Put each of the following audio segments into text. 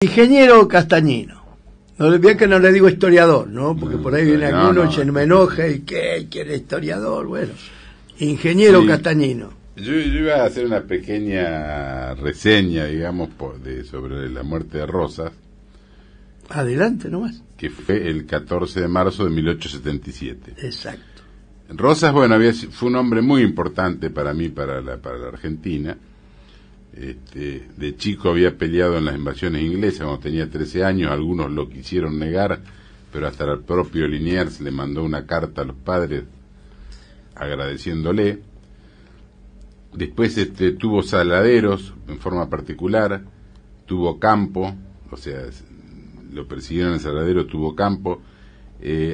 Ingeniero Castañino. No le vean que no le digo historiador, ¿no? Porque por ahí viene alguno y se me enoja y ¿qué? ¿Quiere historiador? Bueno, ingeniero Castañino. Yo iba a hacer una pequeña reseña, digamos, sobre la muerte de Rosas. Adelante nomás. Que fue el 14 de marzo de 1877. Exacto. Rosas, bueno, fue un hombre muy importante para mí, para la Argentina. De chico había peleado en las invasiones inglesas cuando tenía 13 años, algunos lo quisieron negar, pero hasta el propio Liniers le mandó una carta a los padres agradeciéndole. Después tuvo saladeros en forma particular, tuvo campo, o sea, lo persiguieron en el saladero, tuvo campo,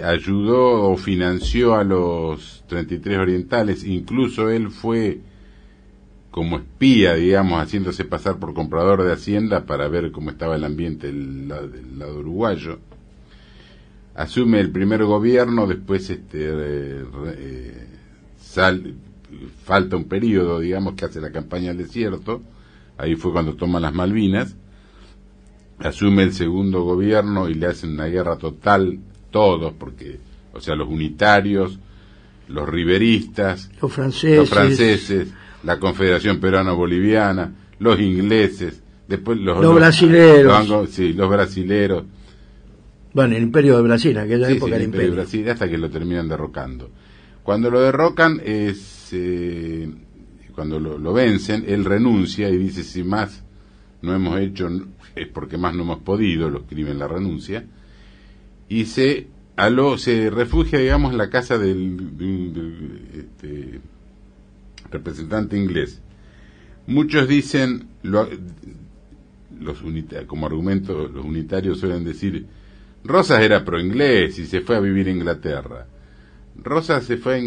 ayudó o financió a los 33 orientales, incluso él fue como espía, digamos, haciéndose pasar por comprador de hacienda para ver cómo estaba el ambiente del lado uruguayo. Asume el primer gobierno, después falta un periodo, digamos, que hace la campaña al desierto, ahí fue cuando toman las Malvinas, asume el segundo gobierno y le hacen una guerra total, todos, porque, o sea, los unitarios, los riveristas, los franceses, la Confederación Peruano-Boliviana, los ingleses, después los brasileros. Los brasileros. Bueno, el Imperio de Brasil, en aquella época el era Imperio de Brasil, hasta que lo terminan derrocando. Cuando lo derrocan, cuando lo vencen, él renuncia y dice, si más no hemos hecho, es porque más no hemos podido, lo escribe en la renuncia, y se refugia, digamos, en la casa del representante inglés. Muchos dicen, como argumento, los unitarios suelen decir, Rosas era pro-inglés y se fue a vivir a Inglaterra. Rosas se fue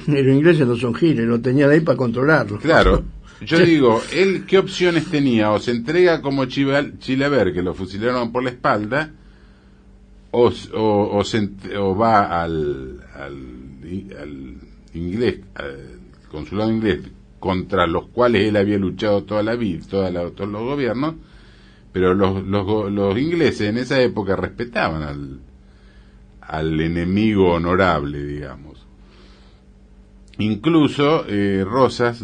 Los ingleses no son giles, lo tenían ahí para controlarlo. Claro, yo digo, él ¿qué opciones tenía? O se entrega como Chilaver, que lo fusilaron por la espalda, o va al inglés, consulado inglés, contra los cuales él había luchado toda la vida, todos los gobiernos, pero los ingleses en esa época respetaban al enemigo honorable, digamos. Incluso Rosas,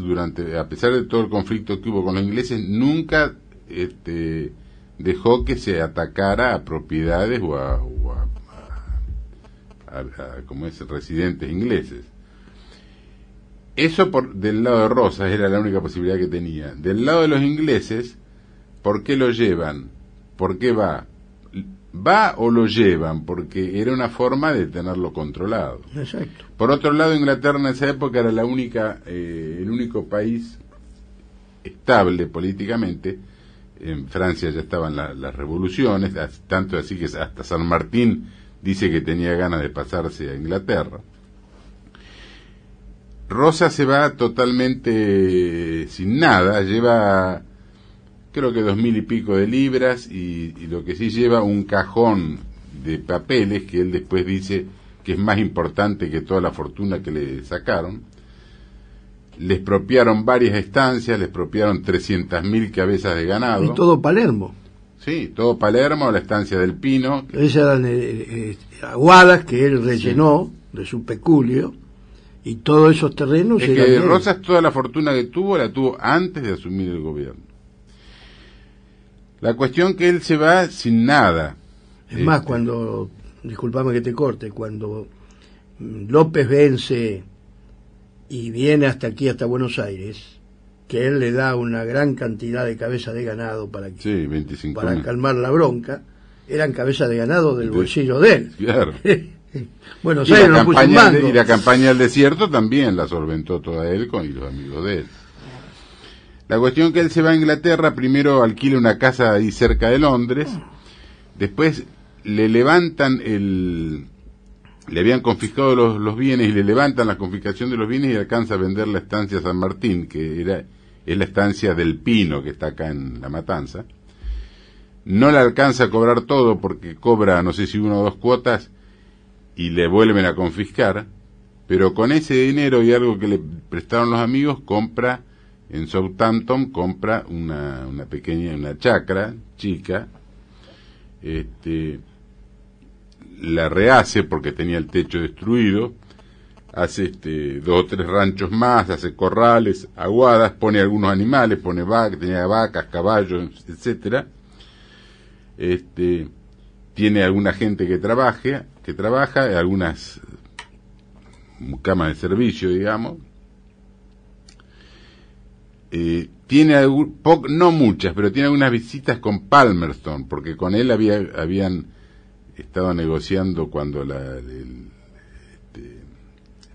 a pesar de todo el conflicto que hubo con los ingleses, nunca dejó que se atacara a propiedades o a como es, residentes ingleses. Eso del lado de Rosas era la única posibilidad que tenía. Del lado de los ingleses, ¿por qué lo llevan? ¿Por qué va? ¿Va o lo llevan? Porque era una forma de tenerlo controlado. Exacto. Por otro lado, Inglaterra en esa época era el único país estable políticamente. En Francia ya estaban las revoluciones, tanto así que hasta San Martín dice que tenía ganas de pasarse a Inglaterra. Rosa se va totalmente sin nada, lleva creo que 2.000 y pico de libras y lo que sí lleva un cajón de papeles que él después dice que es más importante que toda la fortuna que le sacaron. Le expropiaron varias estancias, le expropiaron 300.000 cabezas de ganado. Y todo Palermo. Sí, todo Palermo, la estancia del Pino. Esas eran aguadas que él rellenó de su peculio. Y todos esos terrenos... Es que Rosas toda la fortuna que tuvo, la tuvo antes de asumir el gobierno. La cuestión que él se va sin nada. Es más, cuando, disculpame que te corte, cuando López vence y viene hasta aquí, hasta Buenos Aires, que él le da una gran cantidad de cabezas de ganado para calmar la bronca, eran cabezas de ganado del bolsillo de él. Claro. Buenos Aires no puso un mango. Y la campaña del desierto también la solventó toda él y los amigos de él. La cuestión que él se va a Inglaterra, primero alquila una casa ahí cerca de Londres, después le levantan le habían confiscado los bienes y le levantan la confiscación de los bienes y alcanza a vender la estancia San Martín, que es la estancia del Pino, que está acá en La Matanza. No la alcanza a cobrar todo porque cobra, no sé si 1 o 2 cuotas, y le vuelven a confiscar, pero con ese dinero y algo que le prestaron los amigos, compra en Southampton, compra una chacra chica, la rehace porque tenía el techo destruido, hace 2 o 3 ranchos más, hace corrales, aguadas, pone algunos animales, tenía vacas, caballos, etcétera. Tiene alguna gente que trabaja, algunas camas de servicio, digamos. Tiene no muchas, pero tiene algunas visitas con Palmerston, porque con él habían estado negociando cuando la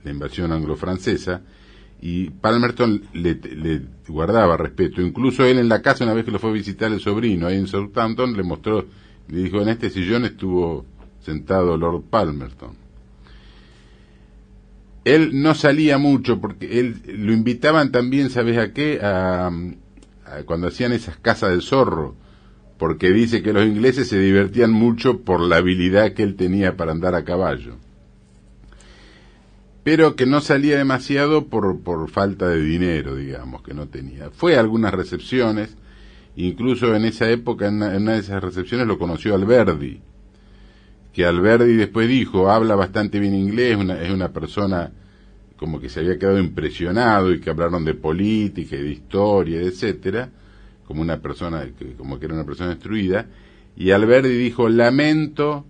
invasión anglo-francesa, y Palmerston le guardaba respeto. Incluso él en la casa, una vez que lo fue a visitar el sobrino ahí en Southampton, le dijo: en este sillón estuvo sentado Lord Palmerston. Él no salía mucho porque él lo invitaban también, ¿sabes a qué? A cuando hacían esas casas del zorro, porque dice que los ingleses se divertían mucho por la habilidad que él tenía para andar a caballo, pero que no salía demasiado por falta de dinero, digamos, que no tenía. Fue a algunas recepciones, incluso en esa época, en una de esas recepciones lo conoció Alberdi, que Alberdi después dijo: habla bastante bien inglés, es una persona como que se había quedado impresionado, y que hablaron de política y de historia, etcétera, como una persona, como que era una persona instruida, y Alberdi dijo: lamento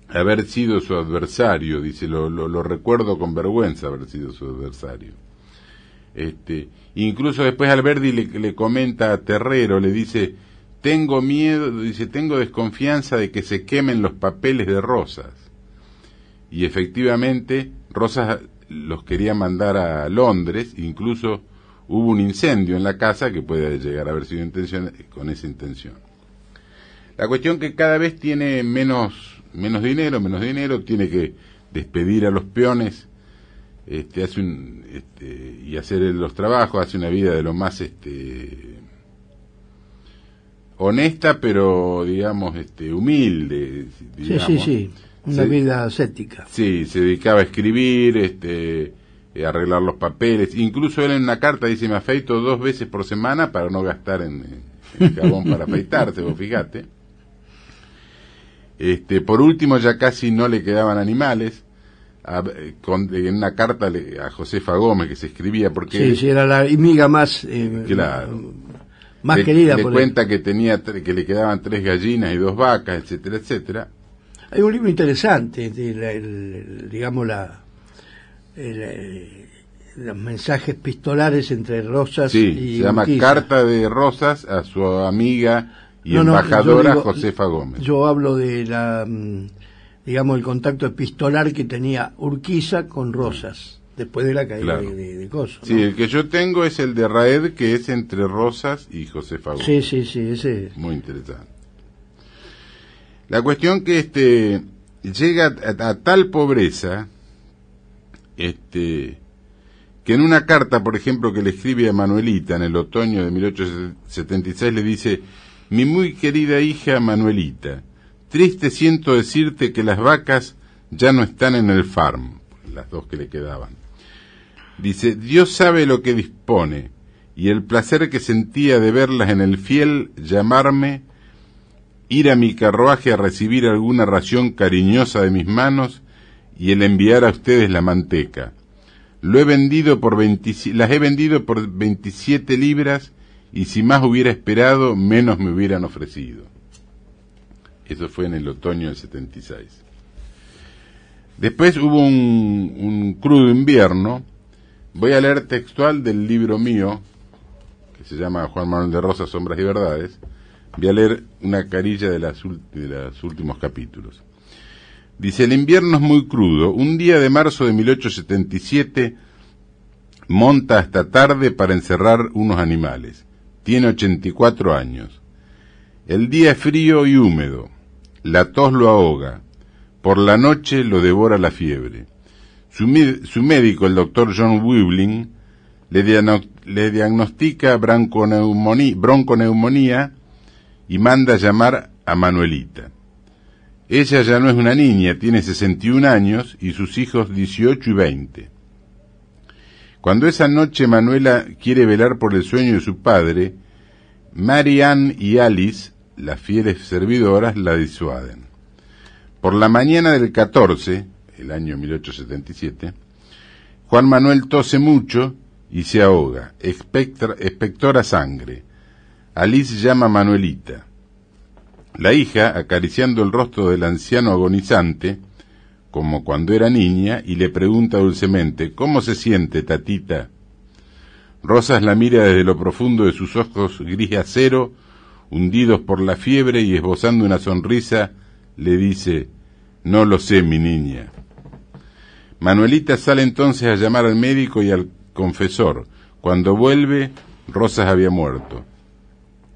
haber sido su adversario, dice, lo recuerdo con vergüenza haber sido su adversario. Incluso después Alberdi le comenta a Terrero, le dice: tengo miedo, dice, tengo desconfianza de que se quemen los papeles de Rosas. Y efectivamente Rosas los quería mandar a Londres, incluso hubo un incendio en la casa que puede llegar a haber sido con esa intención. La cuestión que cada vez tiene menos dinero, tiene que despedir a los peones, y hacer los trabajos, hace una vida de lo más honesta, pero digamos humilde, digamos. Sí, una vida ascética. Sí, se dedicaba a escribir, a arreglar los papeles. Incluso él en una carta dice: me afeito 2 veces por semana para no gastar en jabón para afeitarse, vos fíjate. Por último, ya casi no le quedaban animales. En una carta a Josefa Gómez que se escribía, porque sí, era la amiga más claro, más querida. Le cuenta que que le quedaban 3 gallinas y 2 vacas, etcétera, etcétera. Hay un libro interesante, digamos los mensajes epistolares entre Rosas y se llama Urquiza. Carta de Rosas a su amiga y embajadora Josefa Gómez. Yo hablo de digamos, el contacto epistolar que tenía Urquiza con Rosas después de la caída, claro, de Coso, ¿no? Sí, el que yo tengo es el de Raed, que es entre Rosas y Josefa Gómez. Sí, ese es muy interesante. La cuestión que llega a tal pobreza, que en una carta, por ejemplo, que le escribe a Manuelita en el otoño de 1876, le dice: mi muy querida hija Manuelita, triste siento decirte que las vacas ya no están en el farm, las 2 que le quedaban. Dice: Dios sabe lo que dispone, y el placer que sentía de verlas en el fiel llamarme, ir a mi carruaje a recibir alguna ración cariñosa de mis manos, y el enviar a ustedes la manteca. Las he vendido por 27 libras, y si más hubiera esperado, menos me hubieran ofrecido. Eso fue en el otoño del 76. Después hubo un crudo invierno. Voy a leer textual del libro mío, que se llama Juan Manuel de Rosas, Sombras y Verdades. Voy a leer una carilla de los últimos capítulos. Dice: el invierno es muy crudo. Un día de marzo de 1877 monta hasta tarde para encerrar unos animales. Tiene 84 años. El día es frío y húmedo. La tos lo ahoga. Por la noche lo devora la fiebre. Su médico, el doctor John Wibling, le diagnostica bronconeumonía y manda llamar a Manuelita. Ella ya no es una niña, tiene 61 años y sus hijos 18 y 20. Cuando esa noche Manuela quiere velar por el sueño de su padre, Mary Ann y Alice las fieles servidoras la disuaden. Por la mañana del 14, el año 1877, Juan Manuel tose mucho y se ahoga, expectora sangre. Alice llama a Manuelita. La hija, acariciando el rostro del anciano agonizante, como cuando era niña, y le pregunta dulcemente, ¿cómo se siente, tatita? Rosas la mira desde lo profundo de sus ojos gris acero, hundidos por la fiebre, y esbozando una sonrisa, le dice, no lo sé, mi niña. Manuelita sale entonces a llamar al médico y al confesor. Cuando vuelve, Rosas había muerto.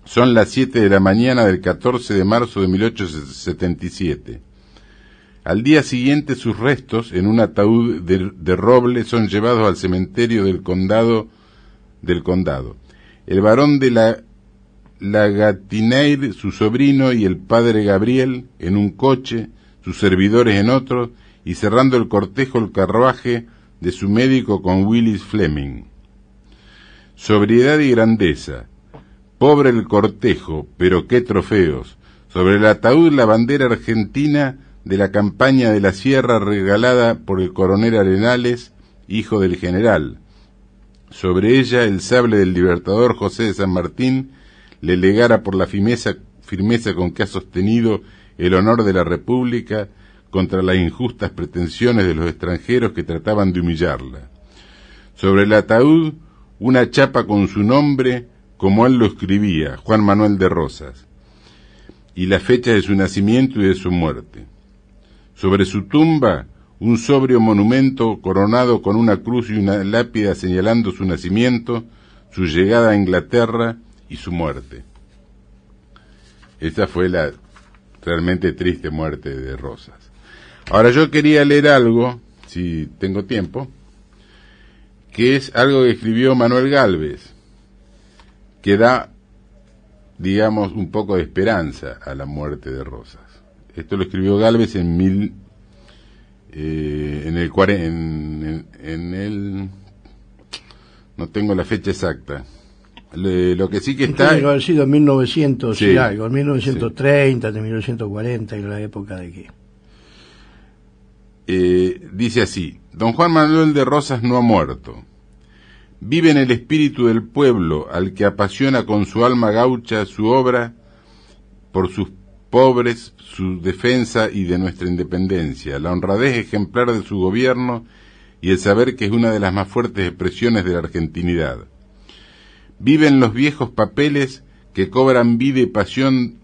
Son las 7 de la mañana del 14 de marzo de 1877. Al día siguiente sus restos, en un ataúd de roble, son llevados al cementerio del condado. El barón de la Gatineir, su sobrino, y el padre Gabriel, en un coche, sus servidores en otro, y cerrando el cortejo el carruaje de su médico con Willis Fleming. Sobriedad y grandeza. Pobre el cortejo, pero qué trofeos. Sobre el ataúd la bandera argentina de la campaña de la Sierra regalada por el coronel Arenales, hijo del general. Sobre ella el sable del libertador José de San Martín le legara por la firmeza con que ha sostenido el honor de la República contra las injustas pretensiones de los extranjeros que trataban de humillarla. Sobre el ataúd una chapa con su nombre, como él lo escribía, Juan Manuel de Rosas, y la fecha de su nacimiento y de su muerte. Sobre su tumba, un sobrio monumento coronado con una cruz y una lápida señalando su nacimiento, su llegada a Inglaterra y su muerte. Esta fue la realmente triste muerte de Rosas. Ahora yo quería leer algo, si tengo tiempo, que es algo que escribió Manuel Gálvez, que da, digamos, un poco de esperanza a la muerte de Rosas. Esto lo escribió Gálvez en no tengo la fecha exacta. Lo que sí que está... Tiene que haber sido en 1900 sí, y algo, en 1930, sí. de 1940, en la época de que... Dice así, don Juan Manuel de Rosas no ha muerto. Vive en el espíritu del pueblo, al que apasiona con su alma gaucha su obra por sus pobres, su defensa y de nuestra independencia, la honradez ejemplar de su gobierno y el saber que es una de las más fuertes expresiones de la argentinidad. Vive en los viejos papeles que cobran vida y pasión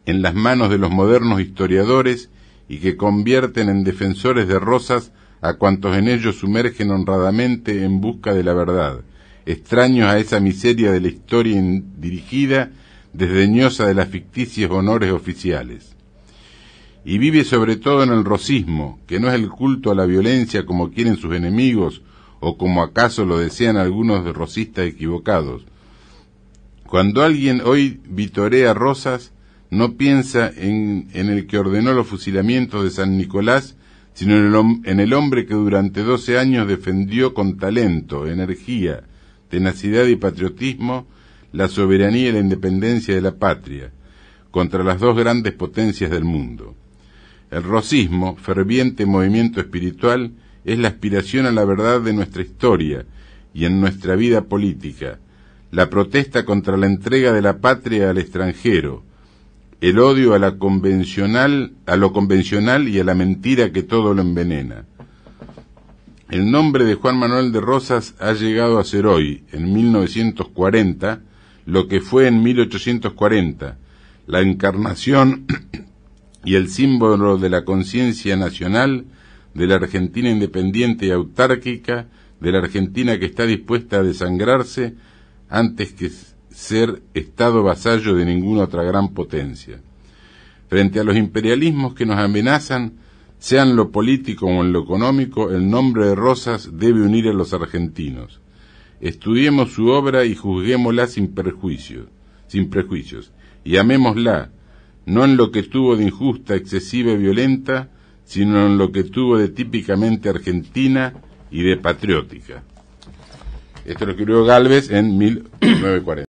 en las manos de los modernos historiadores y que convierten en defensores de Rosas a cuantos en ellos sumergen honradamente en busca de la verdad, extraños a esa miseria de la historia dirigida, desdeñosa de las ficticios honores oficiales. Y vive sobre todo en el rosismo, que no es el culto a la violencia como quieren sus enemigos, o como acaso lo desean algunos de rosistas equivocados. Cuando alguien hoy vitorea Rosas, no piensa en el que ordenó los fusilamientos de San Nicolás, sino en el hombre que durante 12 años defendió con talento, energía, tenacidad y patriotismo la soberanía y la independencia de la patria, contra las dos grandes potencias del mundo. El rosismo, ferviente movimiento espiritual, es la aspiración a la verdad de nuestra historia y en nuestra vida política, la protesta contra la entrega de la patria al extranjero, el odio a lo convencional y a la mentira que todo lo envenena. El nombre de Juan Manuel de Rosas ha llegado a ser hoy, en 1940, lo que fue en 1840, la encarnación y el símbolo de la conciencia nacional, de la Argentina independiente y autárquica, de la Argentina que está dispuesta a desangrarse antes que ser Estado vasallo de ninguna otra gran potencia. Frente a los imperialismos que nos amenazan, sea en lo político o en lo económico, el nombre de Rosas debe unir a los argentinos. Estudiemos su obra y juzguémosla sin prejuicios, y amémosla, no en lo que tuvo de injusta, excesiva y violenta, sino en lo que tuvo de típicamente argentina y de patriótica. Esto lo escribió Gálvez en 1940.